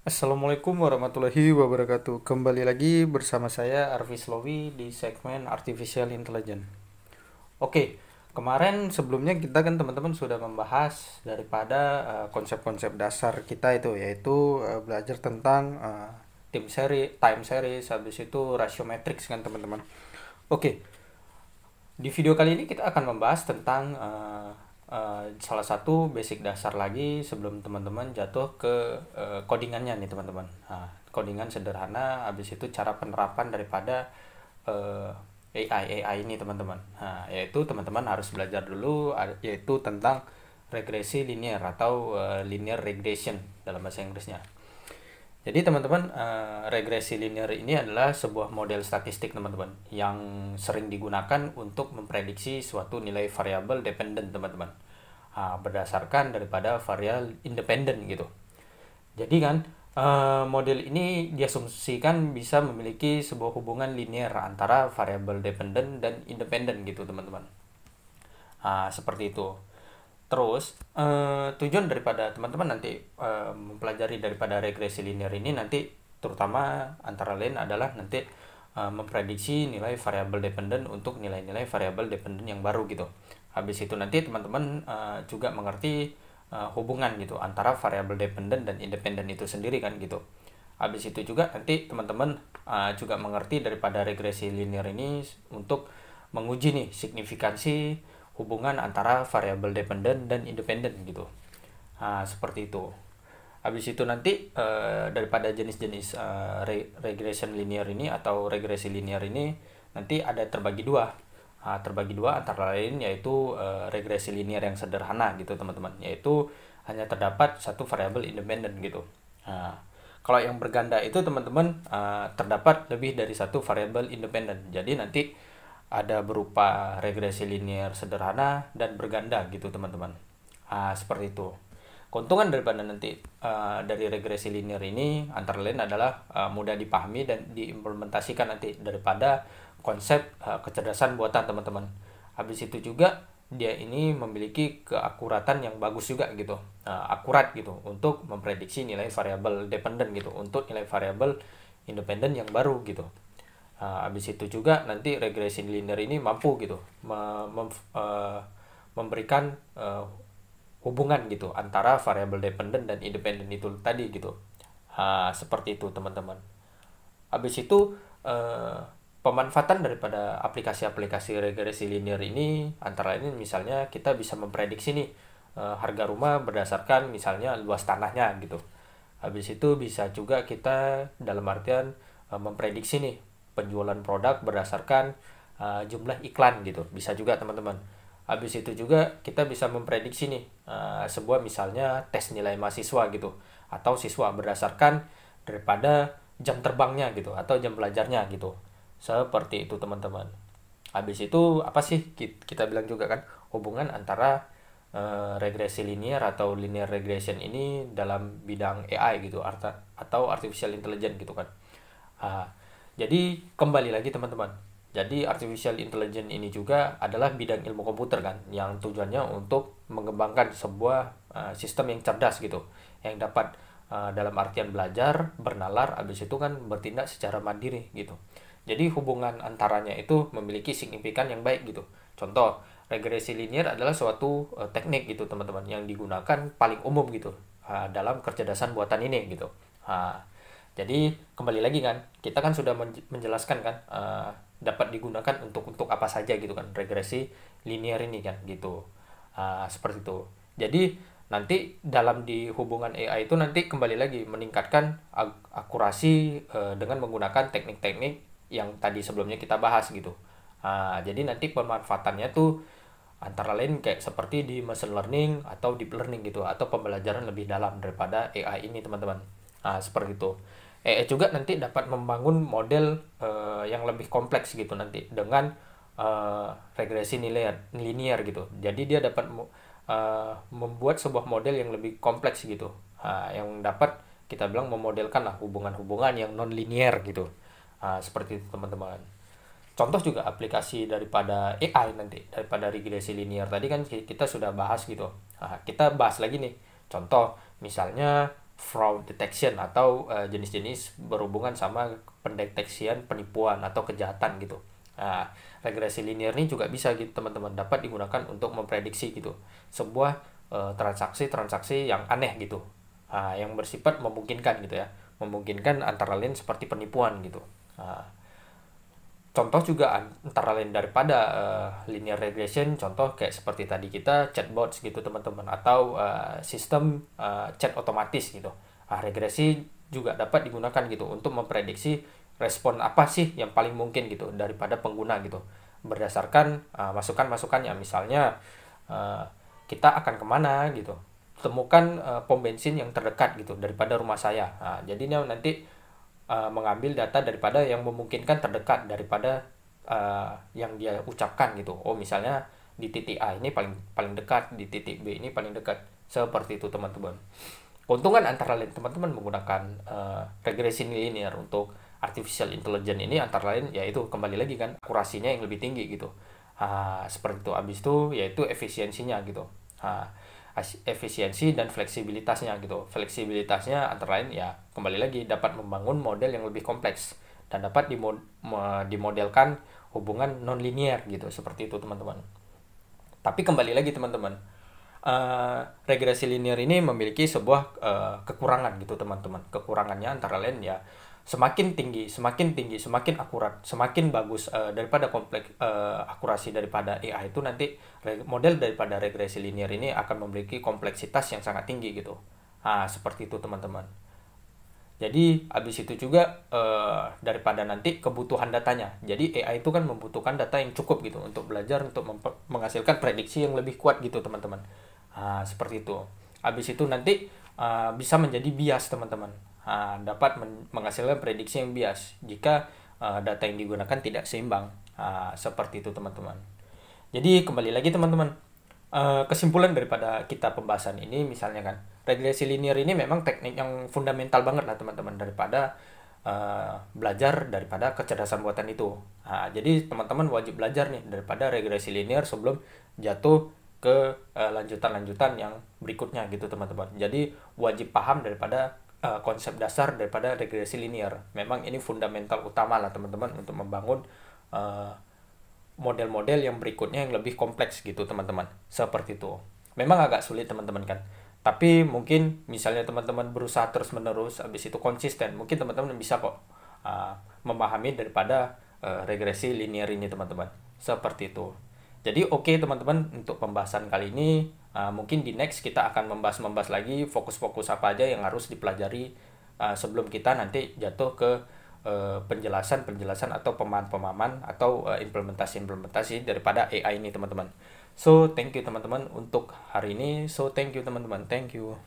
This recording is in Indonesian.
Assalamualaikum warahmatullahi wabarakatuh. Kembali lagi bersama saya Arfi Slowi di segmen Artificial Intelligence. Oke, kemarin sebelumnya kita kan teman-teman sudah membahas daripada konsep-konsep dasar kita itu, yaitu belajar tentang time series, habis itu ratio matrix kan teman-teman. Oke, di video kali ini kita akan membahas tentang salah satu basic dasar lagi sebelum teman-teman jatuh ke codingannya nih teman-teman. Nah, codingan sederhana, habis itu cara penerapan daripada AI ini teman-teman. Nah, yaitu teman-teman harus belajar dulu yaitu tentang regresi linear atau linear regression dalam bahasa Inggrisnya. Jadi teman-teman, regresi linear ini adalah sebuah model statistik teman-teman yang sering digunakan untuk memprediksi suatu nilai variabel dependent teman-teman. Berdasarkan daripada variabel independen gitu. Jadi kan model ini diasumsikan bisa memiliki sebuah hubungan linear antara variabel dependent dan independen gitu teman-teman. Seperti itu. Terus tujuan daripada teman-teman nanti mempelajari daripada regresi linear ini nanti terutama antara lain adalah nanti memprediksi nilai variabel dependen untuk nilai-nilai variabel dependen yang baru gitu. Habis itu nanti teman-teman juga mengerti hubungan gitu antara variabel dependen dan independen itu sendiri kan gitu. Habis itu juga nanti teman-teman juga mengerti daripada regresi linear ini untuk menguji nih signifikansi hubungan antara variabel dependen dan independen gitu. Seperti itu. Habis itu nanti daripada jenis-jenis regression linear ini atau regresi linear ini nanti ada terbagi dua. Terbagi dua antara lain yaitu regresi linear yang sederhana gitu teman-teman, yaitu hanya terdapat satu variabel independen gitu. Kalau yang berganda itu teman-teman terdapat lebih dari satu variabel independen. Jadi nanti ada berupa regresi linear sederhana dan berganda gitu teman-teman. Seperti itu. Keuntungan daripada nanti dari regresi linear ini antara lain adalah mudah dipahami dan diimplementasikan nanti daripada konsep kecerdasan buatan teman-teman. Habis itu juga dia ini memiliki keakuratan yang bagus juga gitu, akurat gitu untuk memprediksi nilai variabel dependen gitu untuk nilai variabel independen yang baru gitu. Habis itu juga nanti regresi linear ini mampu gitu memberikan hubungan gitu antara variabel dependen dan independen itu tadi gitu. Seperti itu teman-teman. Habis itu pemanfaatan daripada aplikasi-aplikasi regresi linear ini antara lain misalnya kita bisa memprediksi nih harga rumah berdasarkan misalnya luas tanahnya gitu. Habis itu bisa juga kita dalam artian memprediksi nih penjualan produk berdasarkan jumlah iklan gitu. Bisa juga teman-teman. Habis itu juga kita bisa memprediksi nih sebuah misalnya tes nilai mahasiswa gitu atau siswa berdasarkan daripada jam terbangnya gitu atau jam belajarnya gitu. Seperti itu teman-teman. Habis itu apa sih kita bilang juga kan hubungan antara regresi linear atau linear regression ini dalam bidang AI gitu atau artificial intelligence gitu kan. Ah, jadi kembali lagi teman-teman. Jadi artificial intelligence ini juga adalah bidang ilmu komputer kan yang tujuannya untuk mengembangkan sebuah sistem yang cerdas gitu yang dapat dalam artian belajar, bernalar, habis itu kan bertindak secara mandiri gitu. Jadi hubungan antaranya itu memiliki signifikan yang baik gitu. Contoh, regresi linear adalah suatu teknik gitu teman-teman yang digunakan paling umum gitu dalam kecerdasan buatan ini gitu. Jadi kembali lagi kan, kita kan sudah menjelaskan kan dapat digunakan untuk apa saja gitu kan regresi linear ini kan gitu. Seperti itu. Jadi nanti dalam di hubungan AI itu nanti kembali lagi meningkatkan akurasi dengan menggunakan teknik-teknik yang tadi sebelumnya kita bahas gitu. Jadi nanti pemanfaatannya tuh antara lain kayak seperti di machine learning atau deep learning gitu atau pembelajaran lebih dalam daripada AI ini teman-teman. Seperti itu. Juga nanti dapat membangun model yang lebih kompleks gitu nanti dengan regresi linear gitu. Jadi dia dapat membuat sebuah model yang lebih kompleks gitu. Yang dapat kita bilang memodelkan lah hubungan-hubungan yang non linear gitu. Seperti itu teman-teman. Contoh juga aplikasi daripada AI nanti daripada regresi linear tadi kan kita sudah bahas gitu. Kita bahas lagi nih. Contoh misalnya fraud detection atau jenis-jenis berhubungan sama pendeteksian penipuan atau kejahatan gitu. Nah, regresi linear ini juga bisa gitu teman-teman, dapat digunakan untuk memprediksi gitu sebuah transaksi-transaksi yang aneh gitu. Nah, yang bersifat memungkinkan gitu ya. Memungkinkan antara lain seperti penipuan gitu. Nah, contoh juga antara lain daripada linear regression, contoh kayak seperti tadi kita chatbots gitu teman-teman, atau sistem chat otomatis gitu. Regresi juga dapat digunakan gitu untuk memprediksi respon apa sih yang paling mungkin gitu daripada pengguna gitu, berdasarkan masukan-masukan yang misalnya uh, kita akan kemana gitu, temukan pom bensin yang terdekat gitu daripada rumah saya. Jadinya nanti mengambil data daripada yang memungkinkan terdekat daripada yang dia ucapkan gitu. Oh misalnya di titik A ini paling paling dekat, di titik B ini paling dekat, seperti itu teman-teman. Keuntungan antara lain teman-teman menggunakan regresi linear untuk artificial intelligence ini antara lain yaitu kembali lagi kan akurasinya yang lebih tinggi gitu. Seperti itu. Habis itu yaitu efisiensinya gitu. Efisiensi dan fleksibilitasnya gitu. Fleksibilitasnya antara lain ya kembali lagi dapat membangun model yang lebih kompleks dan dapat dimodelkan hubungan non-linear gitu, seperti itu teman-teman. Tapi kembali lagi teman-teman, regresi linear ini memiliki sebuah kekurangan gitu teman-teman. Kekurangannya antara lain ya semakin tinggi, semakin akurat, semakin bagus daripada kompleks akurasi daripada AI itu, nanti model daripada regresi linear ini akan memiliki kompleksitas yang sangat tinggi gitu. Seperti itu teman-teman. Jadi habis itu juga daripada nanti kebutuhan datanya. Jadi AI itu kan membutuhkan data yang cukup gitu untuk belajar, untuk menghasilkan prediksi yang lebih kuat gitu teman-teman. Seperti itu. Habis itu nanti bisa menjadi bias teman-teman. Dapat menghasilkan prediksi yang bias jika data yang digunakan tidak seimbang. Seperti itu teman-teman. Jadi kembali lagi teman-teman, kesimpulan daripada kita pembahasan ini misalnya kan, regresi linear ini memang teknik yang fundamental banget lah teman-teman daripada belajar daripada kecerdasan buatan itu. Jadi teman-teman wajib belajar nih daripada regresi linear sebelum jatuh ke lanjutan-lanjutan yang berikutnya gitu teman-teman. Jadi wajib paham daripada konsep dasar daripada regresi linear. Memang ini fundamental utama lah teman-teman untuk membangun model-model yang berikutnya yang lebih kompleks gitu teman-teman. Seperti itu. Memang agak sulit teman-teman kan. Tapi mungkin misalnya teman-teman berusaha terus-menerus, habis itu konsisten, mungkin teman-teman bisa kok memahami daripada regresi linear ini teman-teman. Seperti itu. Jadi oke teman-teman, untuk pembahasan kali ini mungkin di next kita akan membahas lagi fokus-fokus apa aja yang harus dipelajari sebelum kita nanti jatuh ke penjelasan atau pemahaman atau implementasi daripada AI ini teman-teman. So thank you teman-teman untuk hari ini. So thank you teman-teman. Thank you.